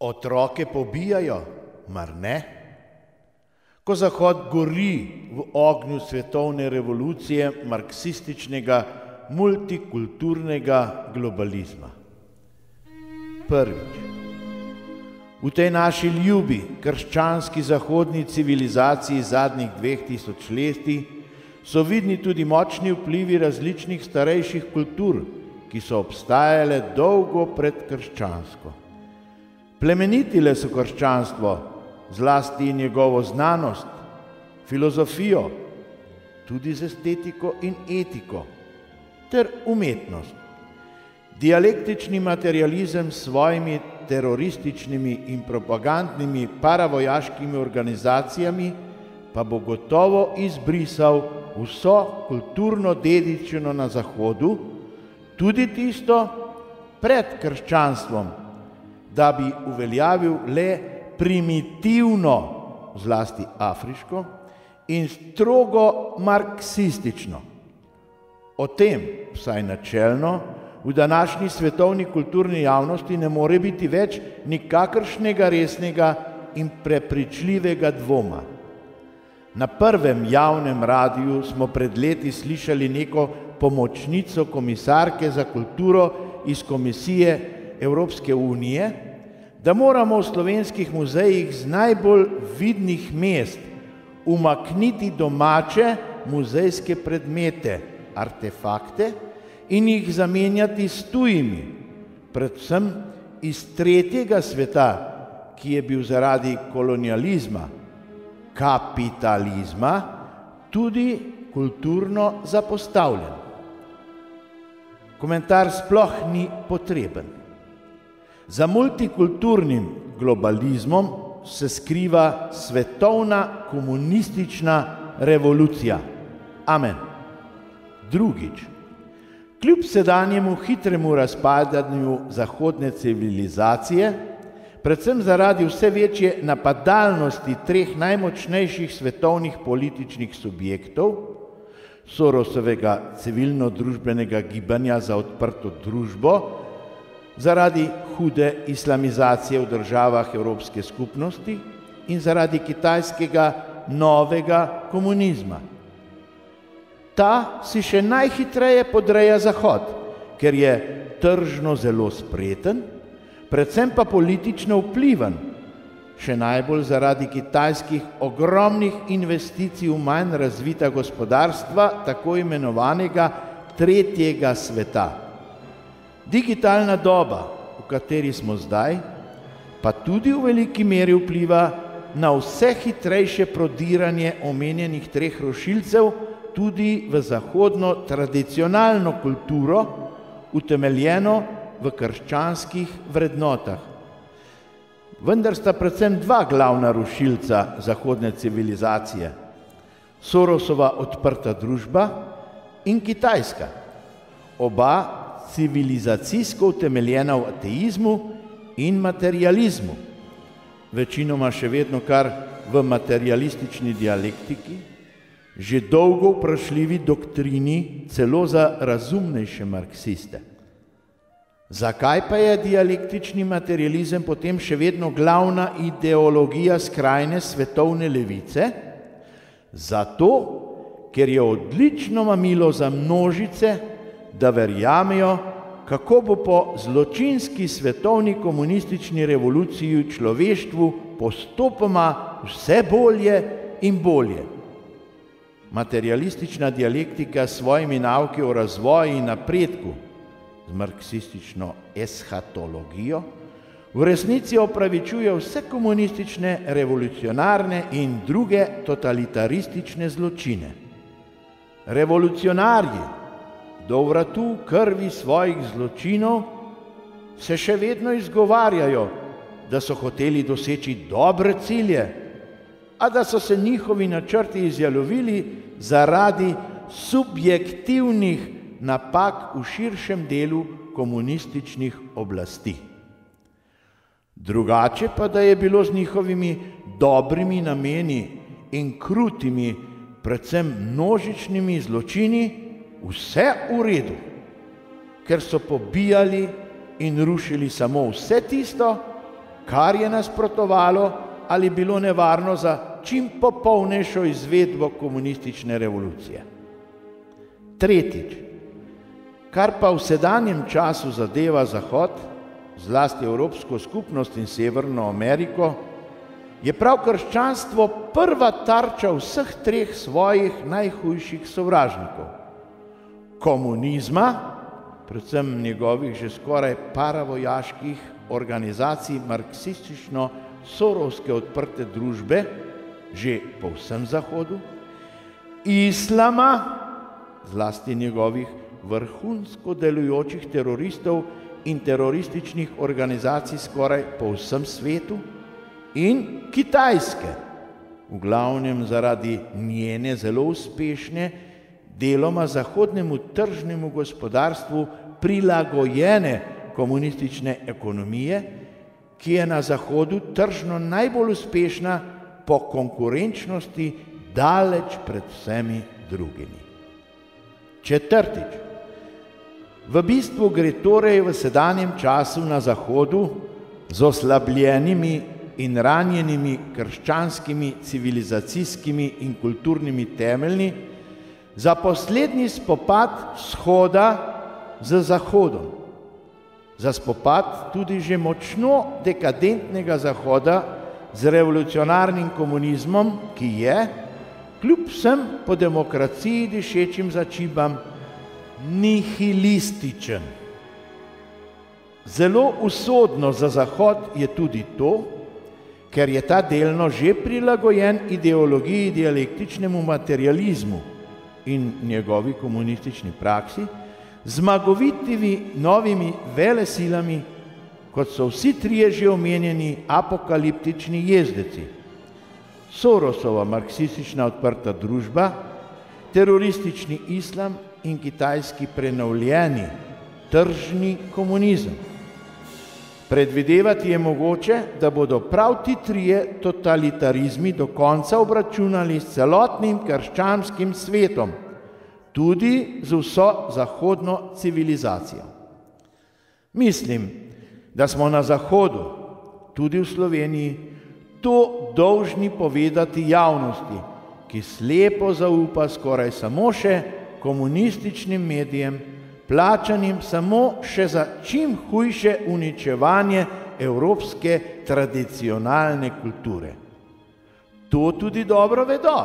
Otroke pobijajo, mar ne? Ko Zahod gori v ognju svetovne revolucije marksističnega multikulturnega globalizma. Prvič, v tej naši ljubi krščanski zahodni civilizaciji zadnjih 2000 letij so vidni tudi močni vplivi različnih starejših kultur, ki so obstajale dolgo pred krščansko. Plemenitile so krščanstvo, zlasti njegovo znanost, filozofijo, tudi z estetiko in etiko, ter umetnost. Dialektični materializem s svojimi terorističnimi in propagandnimi paravojaškimi organizacijami pa bo gotovo izbrisal vso kulturno dediščino na Zahodu, tudi tisto pred krščanstvom, da bi uveljavil le primitivno, zlasti afriško, in strogo marksistično. O tem, vsaj načelno, v današnji svetovni kulturni javnosti ne more biti več nikakršnega resnega in prepričljivega dvoma. Na prvem javnem radiju smo pred leti slišali neko pomočnico komisarke za kulturo iz Komisije Evropske unije, da moramo v slovenskih muzejih z najbolj vidnih mest umakniti domače muzejske predmete, artefakte in jih zamenjati s tujimi, predvsem iz tretjega sveta, ki je bil zaradi kolonializma, kapitalizma, tudi kulturno zapostavljen. Komentar sploh ni potreben. Za multikulturnim globalizmom se skriva svetovna komunistična revolucija. Amen. Drugič, kljub sedanjemu hitremu razpadanju zahodne civilizacije, predvsem zaradi vse večje napadalnosti treh najmočnejših svetovnih političnih subjektov, Sorosovega civilno-družbenega gibanja za odprto družbo, zaradi hude islamizacije v državah Evropske skupnosti in zaradi kitajskega novega komunizma. Ta si še najhitreje podreja Zahod, ker je tržno zelo spreten, predvsem pa politično vplivan, še najbolj zaradi kitajskih ogromnih investicij v manj razvita gospodarstva tako imenovanega tretjega sveta. Digitalna doba, v kateri smo zdaj, pa tudi v veliki meri vpliva na vse hitrejše prodiranje omenjenih treh rušilcev tudi v zahodno tradicionalno kulturo, utemeljeno v krščanskih vrednotah. Vendar sta predvsem dva glavna rušilca zahodne civilizacije, Sorosova odprta družba in Kitajska, oba civilizacijsko utemeljena v ateizmu in materializmu, večinoma še vedno kar v materialistični dialektiki, že dolgo vprašljivi doktrini celo za razumnejše marksiste. Zakaj pa je dialektični materializem potem še vedno glavna ideologija skrajne svetovne levice? Zato, ker je odlično mamilo za množice, da verjamejo, kako bo po zločinski svetovni komunistični revoluciji v človeštvu postopoma vse bolje in bolje. Materialistična dialektika s svojimi nauki o razvoju in napredku, z marksistično eshatologijo, v resnici opravičuje vse komunistične, revolucionarne in druge totalitaristične zločine. Revolucionarji do vratu krvi svojih zločinov se še vedno izgovarjajo, da so hoteli doseči dobre cilje, a da so se njihovi načrti izjalovili zaradi subjektivnih napak v širšem delu komunističnih oblasti. Drugače pa, da je bilo z njihovimi dobrimi nameni in krutimi, predvsem množičnimi zločini, vse v redu, ker so pobijali in rušili samo vse tisto, kar je nasprotovalo ali bilo nevarno za čim popolnejšo izvedbo komunistične revolucije. Tretjič, kar pa v sedanjem času zadeva Zahod, zlasti Evropsko skupnost in Severno Ameriko, je prav krščanstvo prva tarča vseh treh svojih najhujših sovražnikov. Komunizma, predvsem njegovih že skoraj paravojaških organizacij marksistično-sorovske odprte družbe, že po vsem Zahodu, islama, zlasti njegovih vrhunsko delujočih teroristov in terorističnih organizacij skoraj po vsem svetu, in Kitajske, v glavnem zaradi njene zelo uspešne, deloma zahodnemu tržnemu gospodarstvu prilagojene komunistične ekonomije, ki je na Zahodu tržno najbolj uspešna po konkurenčnosti daleč pred vsemi drugimi. Četrtič, v bistvu gre torej v sedanjem času na Zahodu z oslabljenimi in ranjenimi krščanskimi, civilizacijskimi in kulturnimi temelji za poslednji spopad vzhoda z Zahodom, za spopad tudi že močno dekadentnega Zahoda z revolucionarnim komunizmom, ki je, kljub vsem po demokraciji dišečim začibam, nihilističen. Zelo usodno za Zahod je tudi to, ker je ta delno že prilagojen ideologiji dialektičnemu materializmu in njegovi komunistični praksi, zmagovitimi novimi velesilami, kot so vsi trije že omenjeni apokaliptični jezdeci: Sorosova marksistična odprta družba, teroristični islam in kitajski prenovljeni tržni komunizem. Predvidevati je mogoče, da bodo prav ti trije totalitarizmi do konca obračunali s celotnim krščanskim svetom, tudi z vso zahodno civilizacijo. Mislim, da smo na Zahodu, tudi v Sloveniji, to dolžni povedati javnosti, ki slepo zaupa skoraj samo še komunističnim medijem, plačanim samo še za čim hujše uničevanje evropske tradicionalne kulture. To tudi dobro vedo.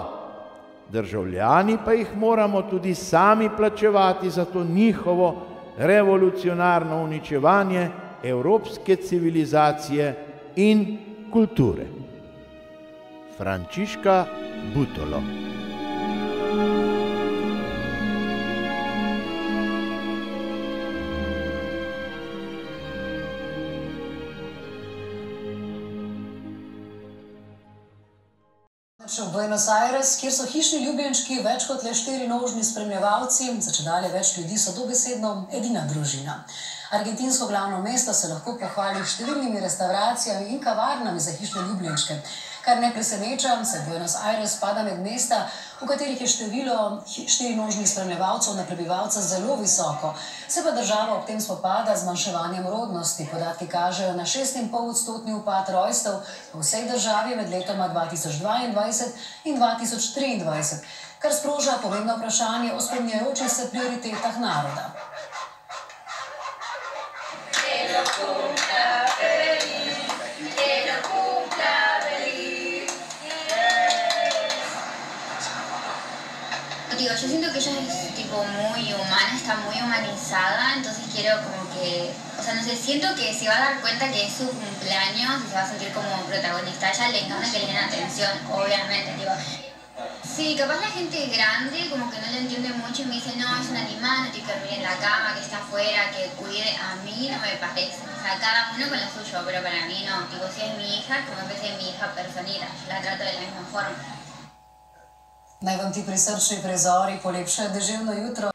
Državljani pa jih moramo tudi sami plačevati za to njihovo revolucionarno uničevanje evropske civilizacije in kulture. Frančiška Butolo. V Buenos Aires, kjer so hišni ljubljenčki več kot le 4-nožni spremljevalci, za čedalje več ljudi so dobesedno edina družina. Argentinsko glavno mesto se lahko pohvali številnimi restavracijami in kavarnami za hišne ljubljenčke. Kar ne preseneča, saj Buenos Aires spada med mesta, v katerih je število 4-nožnih spremljevalcev na prebivalca zelo visoko. Se pa država ob tem spopada z zmanjševanjem rodnosti. Podatki kažejo na 6,5% upad rojstev v vsej državi med letoma 2022 in 2023, kar sproža pomembno vprašanje o spreminjajočih se prioritetah naroda. Digo, yo siento que ella es tipo muy humana, está muy humanizada, entonces quiero como que, o sea, no sé, siento que se va a dar cuenta que es su cumpleaños y se va a sentir como protagonista. A ella le encanta que le den atención, obviamente, digo. Sí, capaz la gente grande como que no le entiende mucho y me dice, no, es un animal, no tiene que dormir en la cama, que está afuera, que cuide. A mí no me parece, o sea, cada uno con lo suyo, pero para mí no. Digo, si es mi hija, como que es mi hija personita, yo la trato de la misma forma. Naj vam ti prisrčni prizori polepšajo deževno jutro.